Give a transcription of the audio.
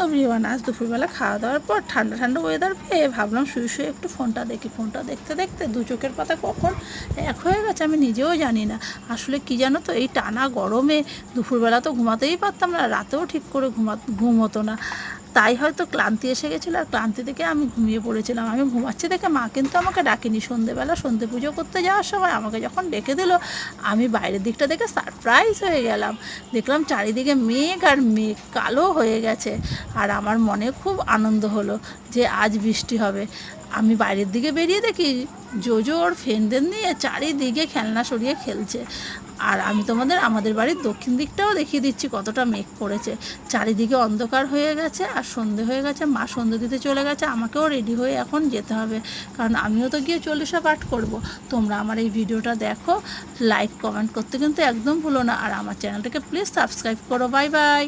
Everyone. আজ দুপুরবেলা খাওয়া দাওয়ার পর ঠান্ডা ঠান্ডা ওয়েদার পেয়ে ভাবলাম শুয়ে শুয়ে একটু ফোনটা দেখি। ফোনটা দেখতে দেখতে দু চোখের পাতা কখন এক হয়ে গেছে আমি নিজেও জানি না। আসলে কি জানো তো, এই টানা গরমে দুপুরবেলা তো ঘুমাতেই পারতাম না, রাতেও ঠিক করে ঘুম হতো না। তাই হয়তো ক্লান্তি এসে গেছিলো, আর ক্লান্তি থেকে আমি ঘুমিয়ে পড়েছিলাম। আমি ঘুমাচ্ছি দেখে মা কিন্তু আমাকে ডাকেনি। সন্ধেবেলা সন্ধে পুজো করতে যাওয়ার সময় আমাকে যখন ডেকে দিল, আমি বাইরের দিকটা দেখে সারপ্রাইজ হয়ে গেলাম। দেখলাম চারিদিকে মেঘ আর মেঘ, কালো হয়ে গেছে। আর আমার মনে খুব আনন্দ হলো যে আজ বৃষ্টি হবে। আমি বাইরের দিকে বেরিয়ে দেখি জোজো ওর ফ্রেন্ডদের নিয়ে চারিদিকে খেলনা সরিয়ে খেলছে। আর আমি তোমাদের আমাদের বাড়ির দক্ষিণ দিকটাও দেখিয়ে দিচ্ছি কতটা মেঘ করেছে। চারিদিকে অন্ধকার হয়ে গেছে আর সন্ধে হয়ে গেছে। মা সন্ধে দিতে চলে গেছে, আমাকেও রেডি হয়ে এখন যেতে হবে, কারণ আমিও তো গিয়ে 40 পাঠ করব। তোমরা আমার এই ভিডিওটা দেখো, লাইক কমেন্ট করতে কিন্তু একদম ভুলো না, আর আমার চ্যানেলটাকে প্লিজ সাবস্ক্রাইব করো। Bye bye.